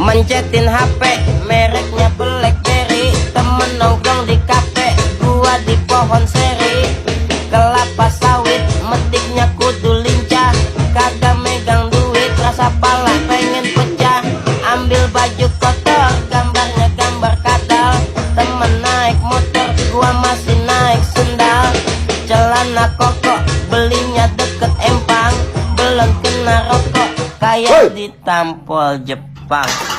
Mancetin HP, mereknya BlackBerry. Temen nongkrong di kafe, gua di pohon seri. Kelapa sawit, metiknya kudu lincah. Kagak megang duit, rasa pala pengen pecah. Ambil baju kotor, gambarnya gambar kadal. Temen naik motor, gua masih naik sendal. Celana koko, belinya deket Empang. Belum kena rokok, kayak ditampol Jepang.